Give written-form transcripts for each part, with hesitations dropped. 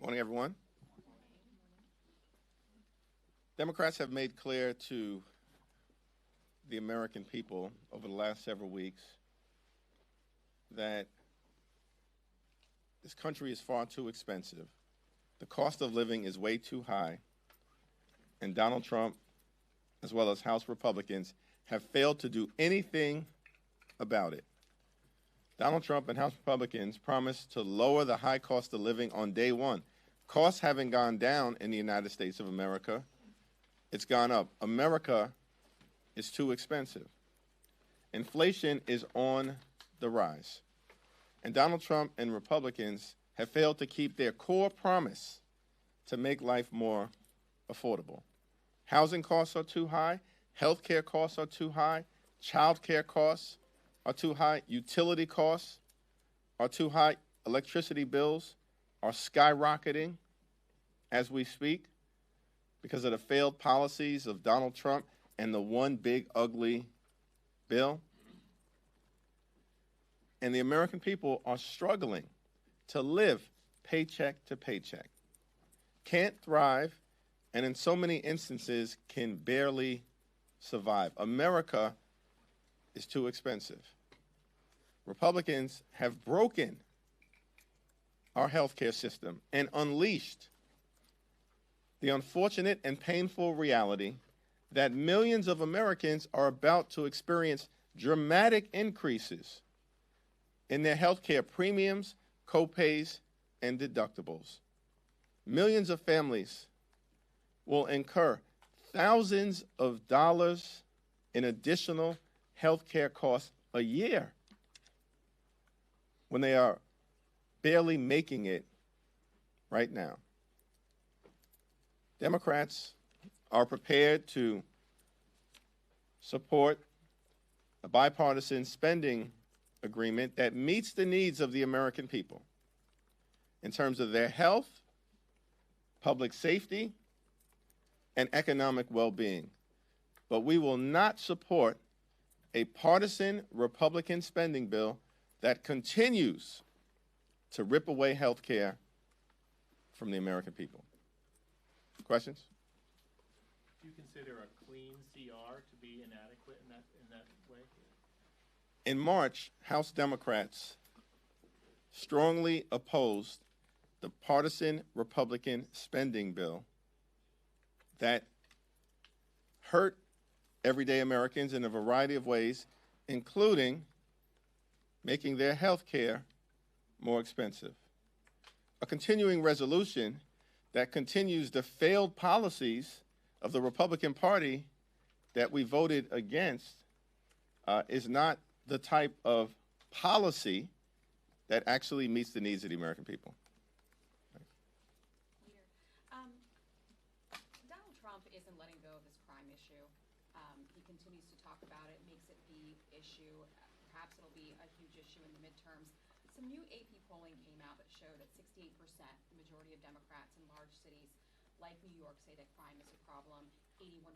Morning, everyone. Democrats have made clear to the American people over the last several weeks that this country is far too expensive. The cost of living is way too high, and Donald Trump, as well as House Republicans, have failed to do anything about it. Donald Trump and House Republicans promised to lower the high cost of living on day one. Costs haven't gone down in the United States of America. It's gone up. America is too expensive. Inflation is on the rise. And Donald Trump and Republicans have failed to keep their core promise to make life more affordable. Housing costs are too high. Health care costs are too high. Child care costs are too high. Utility costs are too high. Electricity bills are skyrocketing as we speak because of the failed policies of Donald Trump and the one big ugly bill. And the American people are struggling to live paycheck to paycheck, can't thrive, and in so many instances can barely survive. America is too expensive. Republicans have broken our healthcare system and unleashed the unfortunate and painful reality that millions of Americans are about to experience dramatic increases in their healthcare premiums, copays, and deductibles. Millions of families will incur thousands of dollars in additional healthcare costs a year when they are barely making it right now. Democrats are prepared to support a bipartisan spending agreement that meets the needs of the American people in terms of their health, public safety, and economic well-being. But we will not support a partisan Republican spending bill that continues to rip away health care from the American people. Questions? Do you consider a clean CR to be inadequate in that way? In March, House Democrats strongly opposed the partisan Republican spending bill that hurt everyday Americans in a variety of ways, including making their health care more expensive. A continuing resolution that continues the failed policies of the Republican Party that we voted against is not the type of policy that actually meets the needs of the American people. Leader, Donald Trump isn't letting go of this crime issue. He continues to talk about it, makes it the issue. Perhaps it'll be a huge issue in the midterms. Some new AP polling came out that showed that 68%, the majority of Democrats in large cities like New York, say that crime is a problem. 81%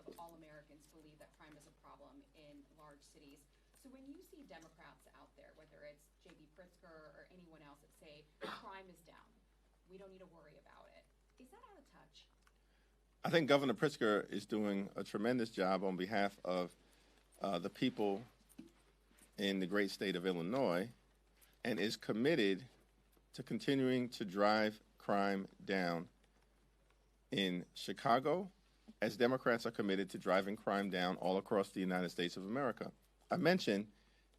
of all Americans believe that crime is a problem in large cities. So when you see Democrats out there, whether it's J.B. Pritzker or anyone else that say crime is down, we don't need to worry about it, is that out of touch? I think Governor Pritzker is doing a tremendous job on behalf of the people in the great state of Illinois and is committed to continuing to drive crime down in Chicago, as Democrats are committed to driving crime down all across the United States of America. I mentioned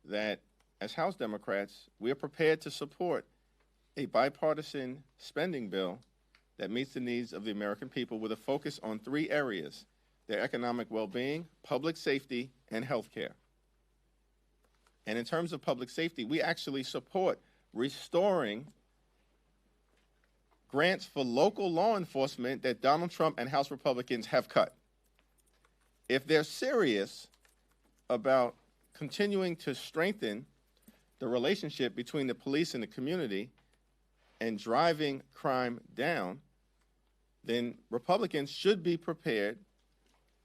that as House Democrats, we are prepared to support a bipartisan spending bill that meets the needs of the American people with a focus on three areas: their economic well-being, public safety, and health care. And in terms of public safety, we actually support restoring grants for local law enforcement that Donald Trump and House Republicans have cut. If they're serious about continuing to strengthen the relationship between the police and the community and driving crime down, then Republicans should be prepared,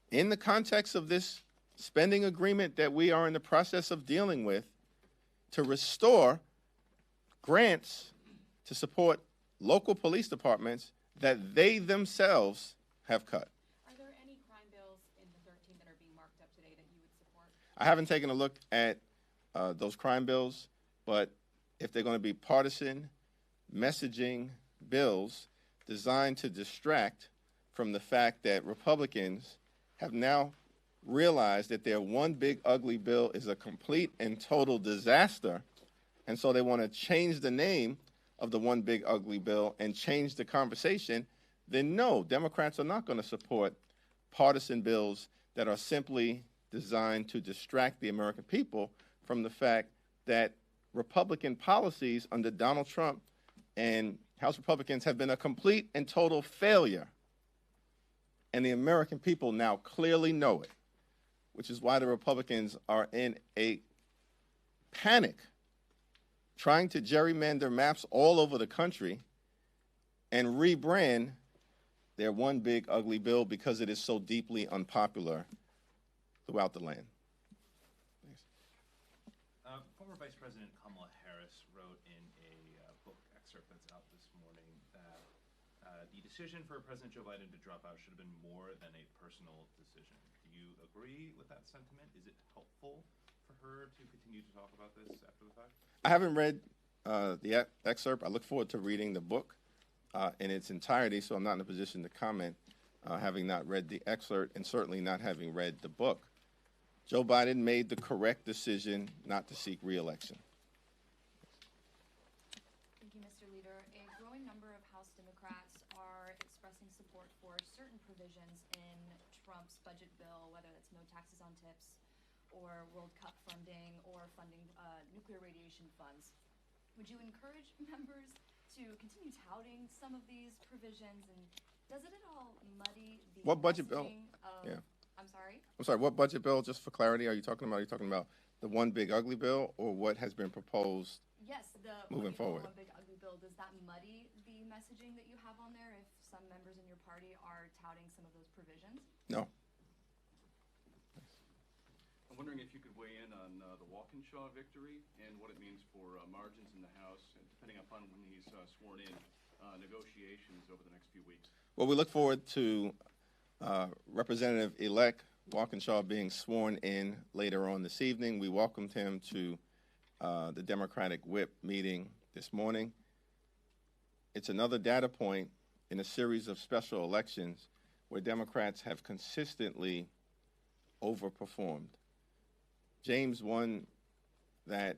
in the context of this spending agreement that we are in the process of dealing with, to restore grants to support local police departments that they themselves have cut. Are there any crime bills in the 13 that are being marked up today that you would support? I haven't taken a look at those crime bills, but if they're going to be partisan messaging bills designed to distract from the fact that Republicans have now realized that their one big ugly bill is a complete and total disaster, and so they want to change the name of the one big ugly bill and change the conversation, then no, Democrats are not going to support partisan bills that are simply designed to distract the American people from the fact that Republican policies under Donald Trump and House Republicans have been a complete and total failure. And the American people now clearly know it, which is why the Republicans are in a panic, trying to gerrymander maps all over the country and rebrand their one big ugly bill because it is so deeply unpopular throughout the land. Former Vice President Kamala Harris wrote in a book excerpt that's out this morning that the decision for President Joe Biden to drop out should have been more than a personal decision. Do you agree with that sentiment? Is it helpful for her to continue to talk about this after the fact? I haven't read the excerpt. I look forward to reading the book in its entirety, so I'm not in a position to comment, having not read the excerpt and certainly not having read the book. Joe Biden made the correct decision not to seek re-election. Thank you, Mr. Leader. A growing number of House Democrats are expressing support for certain provisions in Trump's budget bill, whether that's no taxes on tips or World Cup funding or funding nuclear radiation funds. Would you encourage members to continue touting some of these provisions, and doesn't it all muddy the What budget bill? Of, I'm sorry? I'm sorry, what budget bill, just for clarity, are you talking about? Are you talking about the one big ugly bill or what has been proposed? Yes, the Moving forward. One big ugly bill. Does that muddy the messaging that you have on there if some members in your party are touting some of those provisions? No. I'm wondering if you could weigh in on the Walkinshaw victory and what it means for margins in the House, and depending upon when he's sworn in, negotiations over the next few weeks. Well, we look forward to Representative-elect Walkinshaw being sworn in later on this evening. We welcomed him to the Democratic whip meeting this morning. It's another data point in a series of special elections where Democrats have consistently overperformed. James won that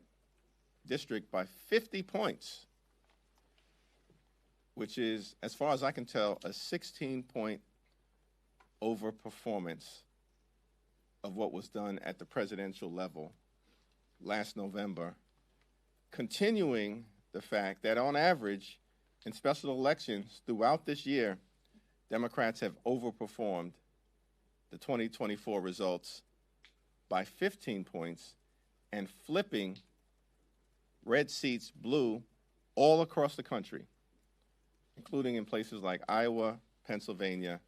district by 50 points, which is, as far as I can tell, a 16-point overperformance of what was done at the presidential level last November, continuing the fact that on average in special elections throughout this year, Democrats have overperformed the 2024 results by 15 points and flipping red seats blue all across the country, including in places like Iowa, Pennsylvania,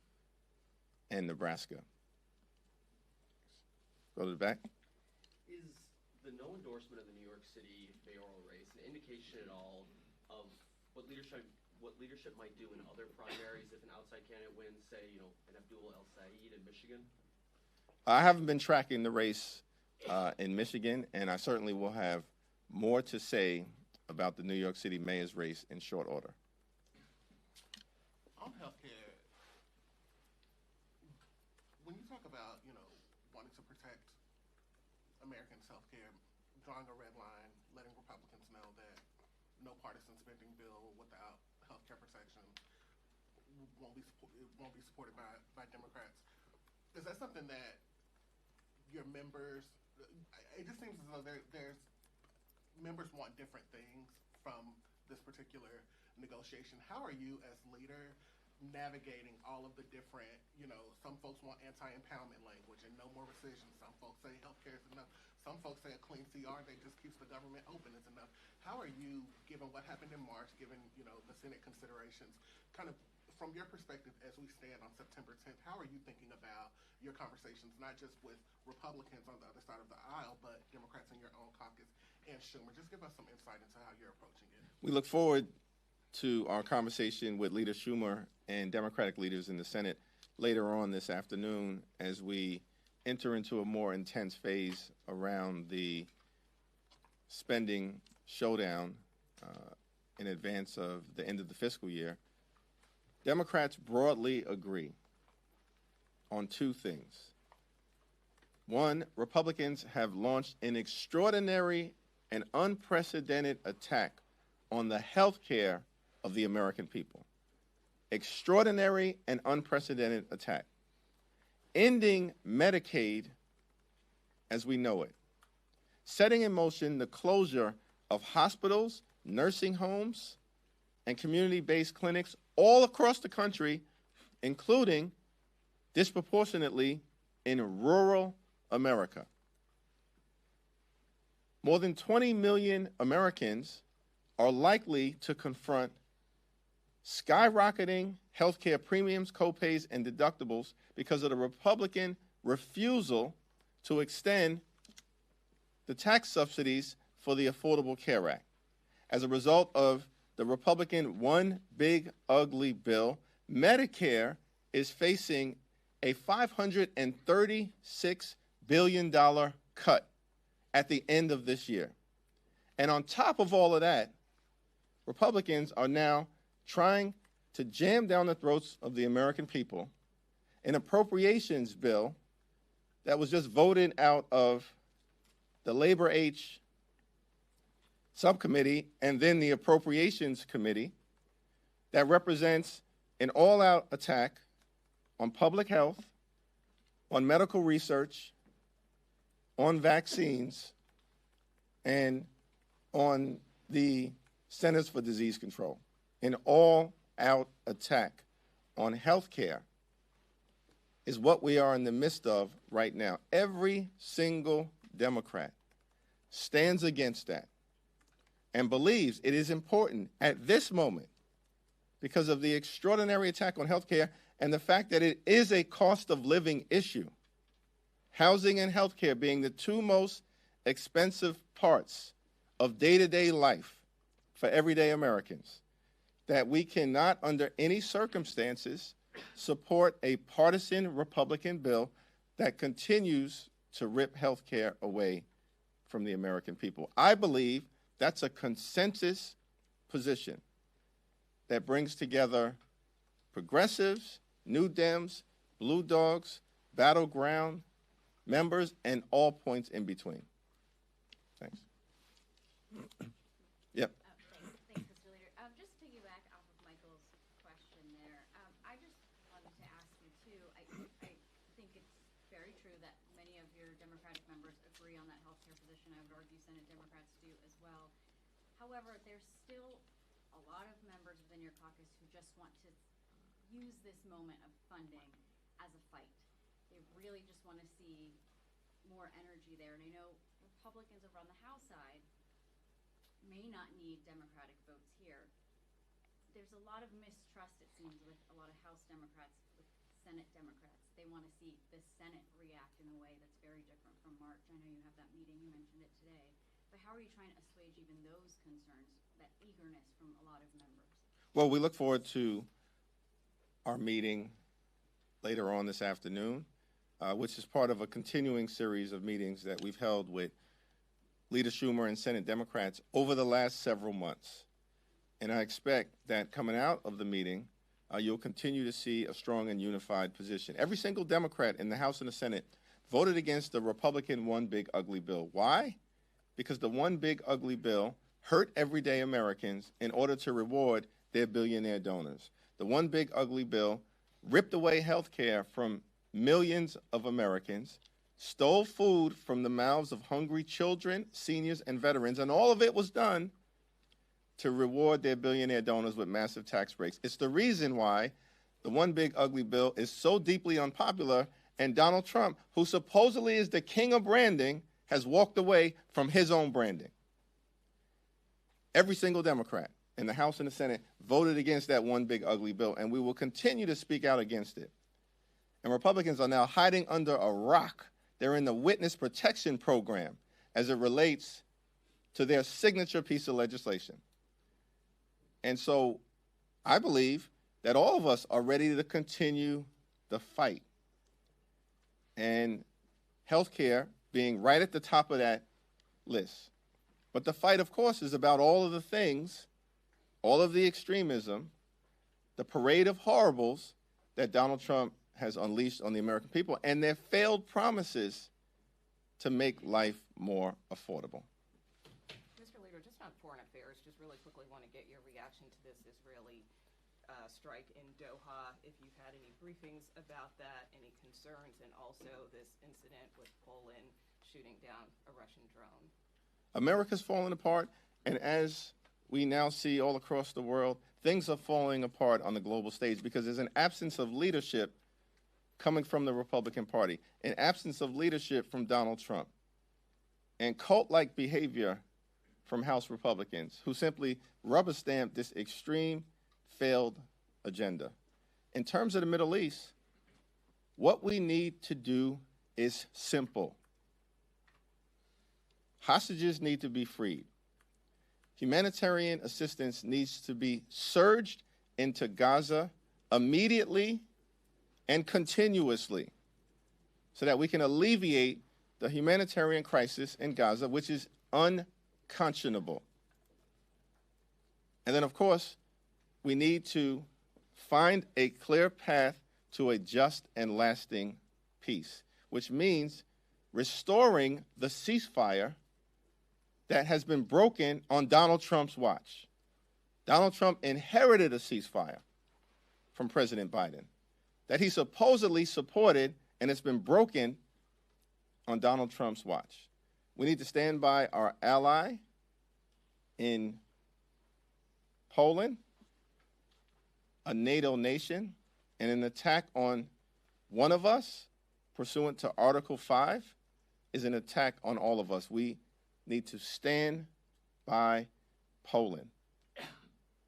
and Nebraska. Go to the back. Is the no endorsement of the New York City mayoral race an indication at all of what leadership might do in other primaries if an outside candidate wins, say, an Abdul El Said in Michigan? I haven't been tracking the race in Michigan, and I certainly will have more to say about the New York City mayor's race in short order. On healthcare, when you talk about, wanting to protect Americans' healthcare, drawing a red line, letting Republicans know that no partisan spending bill without healthcare protection won't be supported by Democrats. Is that something that your members? It just seems as though there's members want different things from this particular negotiation. How are you, as leader, navigating all of the different, some folks want anti-impoundment language and no more rescission. Some folks say healthcare is enough. Some folks say a clean CR that just keeps the government open is enough. How are you, given what happened in March, given, the Senate considerations, kind of from your perspective as we stand on September 10th, how are you thinking about your conversations, not just with Republicans on the other side of the aisle, but Democrats in your own caucus and Schumer? Just give us some insight into how you're approaching it. We look forward to our conversation with Leader Schumer and Democratic leaders in the Senate later on this afternoon as we enter into a more intense phase around the spending showdown in advance of the end of the fiscal year. Democrats broadly agree on two things. One, Republicans have launched an extraordinary and unprecedented attack on the health care of the American people. Extraordinary and unprecedented attack. Ending Medicaid as we know it. Setting in motion the closure of hospitals, nursing homes, and community-based clinics all across the country, including disproportionately in rural America. More than 20 million Americans are likely to confront skyrocketing healthcare premiums, copays, and deductibles because of the Republican refusal to extend the tax subsidies for the Affordable Care Act. As a result of the Republican One Big Ugly Bill, Medicare is facing a $536 billion cut at the end of this year. And on top of all of that, Republicans are now trying to jam down the throats of the American people an appropriations bill that was just voted out of the Labor H subcommittee and then the Appropriations Committee that represents an all-out attack on public health, on medical research, on vaccines, and on the Centers for Disease Control. An all-out attack on health care is what we are in the midst of right now. Every single Democrat stands against that and believes it is important at this moment because of the extraordinary attack on health care and the fact that it is a cost of living issue. Housing and health care being the two most expensive parts of day-to-day life for everyday Americans, that we cannot, under any circumstances, support a partisan Republican bill that continues to rip health care away from the American people. I believe that's a consensus position that brings together progressives, New Dems, Blue Dogs, Battleground members, and all points in between. Thanks. Yep. Thanks, Mr. Leader. Just to piggyback off of Michael's question there, I just wanted to ask you too. I think it's very true that many of your Democratic members agree on that healthcare position. I would argue Senate Democrats do as well. However, there's still a lot of members within your caucus who just want to use this moment of funding as a fight. They really just want to see more energy there. And I know Republicans over on the House side may not need Democratic votes here. There's a lot of mistrust, it seems, with a lot of House Democrats, with Senate Democrats. They want to see the Senate react in a way that's very different from March. I know you have that meeting, you mentioned it today. But how are you trying to assuage even those concerns, that eagerness from a lot of members? Well, we look forward to our meeting later on this afternoon, which is part of a continuing series of meetings that we've held with Leader Schumer and Senate Democrats over the last several months. And I expect that coming out of the meeting, you'll continue to see a strong and unified position. Every single Democrat in the House and the Senate voted against the Republican One Big Ugly Bill. Why? Because the One Big Ugly Bill hurt everyday Americans in order to reward their billionaire donors. The One Big Ugly Bill ripped away health care from millions of Americans, stole food from the mouths of hungry children, seniors, and veterans, and all of it was done to reward their billionaire donors with massive tax breaks. It's the reason why the One Big Ugly Bill is so deeply unpopular, and Donald Trump, who supposedly is the king of branding, has walked away from his own branding. Every single Democrat in the House and the Senate voted against that One Big Ugly Bill, and we will continue to speak out against it. And Republicans are now hiding under a rock. They're in the witness protection program as it relates to their signature piece of legislation. And so I believe that all of us are ready to continue the fight. And healthcare being right at the top of that list. But the fight, of course, is about all of the things, all of the extremism, the parade of horribles that Donald Trump has unleashed on the American people and their failed promises to make life more affordable. Mr. Leader, just on foreign affairs, just really quickly want to get your reaction to this Israeli strike in Doha, if you've had any briefings about that, any concerns, and also this incident with Poland shooting down a Russian drone. America's falling apart, and as we now see all across the world, things are falling apart on the global stage because there's an absence of leadership coming from the Republican Party, an absence of leadership from Donald Trump, and cult-like behavior from House Republicans who simply rubber-stamp this extreme, failed agenda. In terms of the Middle East, what we need to do is simple. Hostages need to be freed. Humanitarian assistance needs to be surged into Gaza immediately and continuously so that we can alleviate the humanitarian crisis in Gaza, which is unconscionable. And then, of course, we need to find a clear path to a just and lasting peace, which means restoring the ceasefire that has been broken on Donald Trump's watch. Donald Trump inherited a ceasefire from President Biden that he supposedly supported, and it's been broken on Donald Trump's watch. We need to stand by our ally in Poland, a NATO nation, and an attack on one of us, pursuant to Article 5, is an attack on all of us. We need to stand by Poland.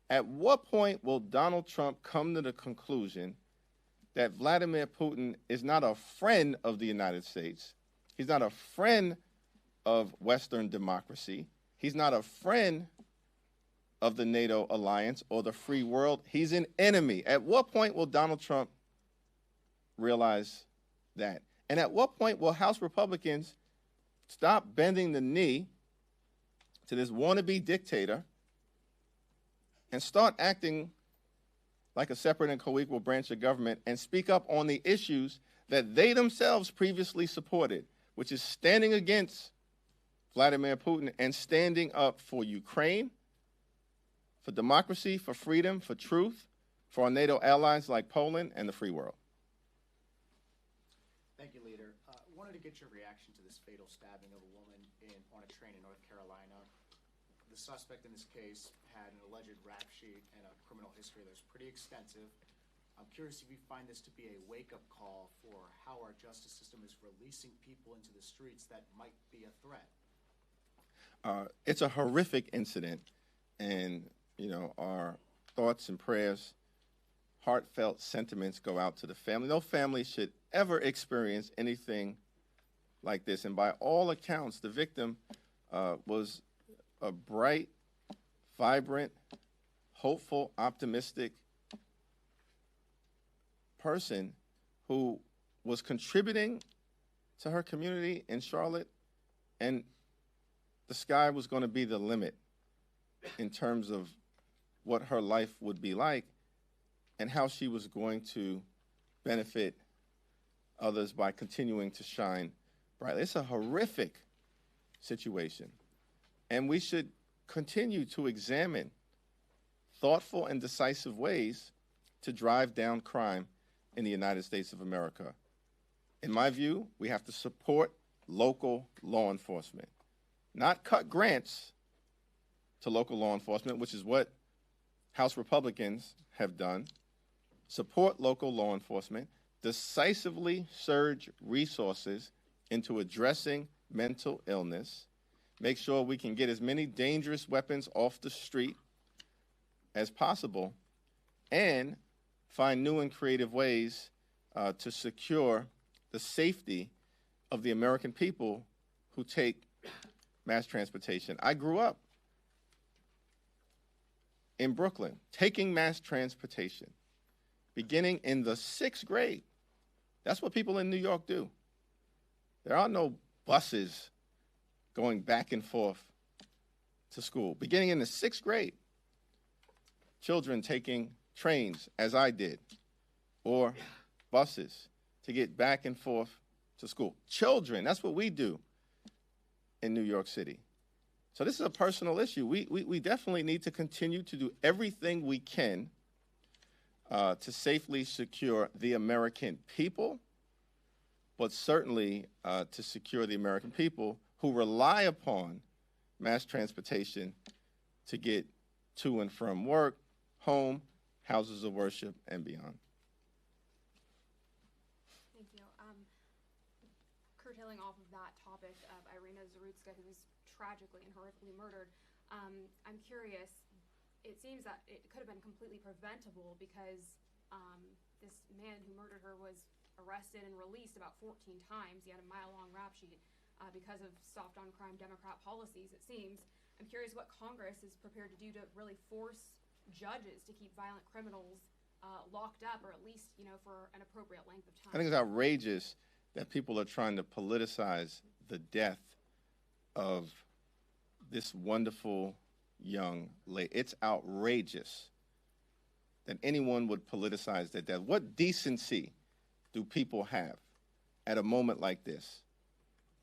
At what point will Donald Trump come to the conclusion that Vladimir Putin is not a friend of the United States? He's not a friend of Western democracy. He's not a friend of the NATO alliance or the free world. He's an enemy. At what point will Donald Trump realize that? And at what point will House Republicans stop bending the knee to this wannabe dictator and start acting like a separate and co-equal branch of government and speak up on the issues that they themselves previously supported, which is standing against Vladimir Putin and standing up for Ukraine, for democracy, for freedom, for truth, for our NATO allies like Poland and the free world. Thank you, Leader. Wanted to get your reaction to this fatal stabbing of a woman on a train in North Carolina. The suspect in this case had an alleged rap sheet and a criminal history that was pretty extensive. I'm curious if you find this to be a wake-up call for how our justice system is releasing people into the streets that might be a threat. It's a horrific incident, and our thoughts and prayers, heartfelt sentiments go out to the family. No family should ever experience anything like this. And by all accounts, the victim was a bright, vibrant, hopeful, optimistic person who was contributing to her community in Charlotte, and the sky was going to be the limit in terms of what her life would be like and how she was going to benefit others by continuing to shine brightly. It's a horrific situation, and we should continue to examine thoughtful and decisive ways to drive down crime in the United States of America. In my view, we have to support local law enforcement, not cut grants to local law enforcement, which is what House Republicans have done. Support local law enforcement, decisively surge resources into addressing mental illness, make sure we can get as many dangerous weapons off the street as possible, and find new and creative ways to secure the safety of the American people who take mass transportation. I grew up in Brooklyn taking mass transportation, beginning in the 6th grade. That's what people in New York do. There are no buses going back and forth to school. Beginning in the 6th grade, children taking trains, as I did, or buses to get back and forth to school. Children, that's what we do in New York City. So this is a personal issue. We definitely need to continue to do everything we can to safely secure the American people, but certainly to secure the American people who rely upon mass transportation to get to and from work, home, houses of worship, and beyond. Thank you. Curtailing off of that topic of Irina Zarutska, who was tragically and horrifically murdered, I'm curious, it seems that it could have been completely preventable because this man who murdered her was arrested and released about 14 times. He had a mile-long rap sheet because of soft-on-crime Democrat policies, it seems. I'm curious what Congress is prepared to do to really force judges to keep violent criminals locked up, or at least, for an appropriate length of time. I think it's outrageous that people are trying to politicize the death of this wonderful young lady. It's outrageous that anyone would politicize their death. What decency do people have at a moment like this,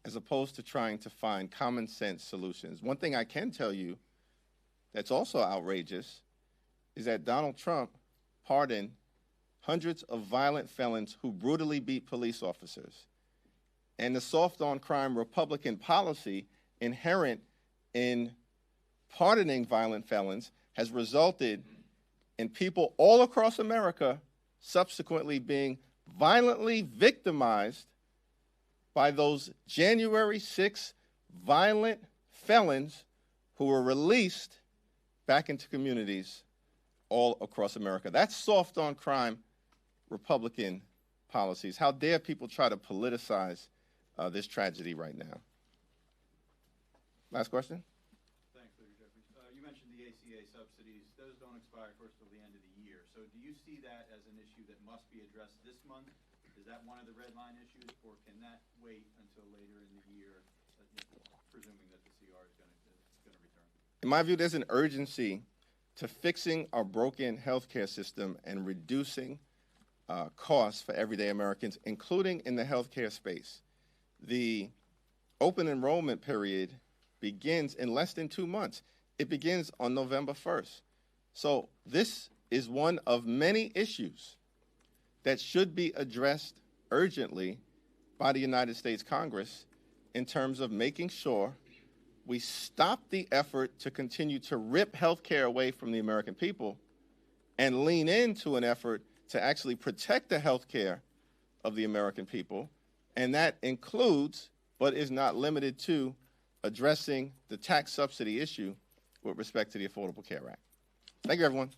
as opposed to trying to find common sense solutions? One thing I can tell you that's also outrageous is that Donald Trump pardoned hundreds of violent felons who brutally beat police officers. And the soft-on-crime Republican policy inherent in pardoning violent felons has resulted in people all across America subsequently being violently victimized by those January 6 violent felons who were released back into communities all across America. That's soft-on-crime Republican policies. How dare people try to politicize this tragedy right now? Last question? Thanks, Leader Jeffries. You mentioned the ACA subsidies. Those don't expire, of course, till the end of the year. So do you see that as an issue that must be addressed this month? Is that one of the red line issues, or can that wait until later in the year, presuming that the CR is going to return? In my view, there's an urgency to fixing our broken healthcare system and reducing costs for everyday Americans, including in the healthcare space. The open enrollment period begins in less than 2 months. It begins on November 1st. So this is one of many issues that should be addressed urgently by the United States Congress in terms of making sure we stop the effort to continue to rip health care away from the American people and lean into an effort to actually protect the health care of the American people. And that includes, but is not limited to, addressing the tax subsidy issue with respect to the Affordable Care Act. Thank you, everyone.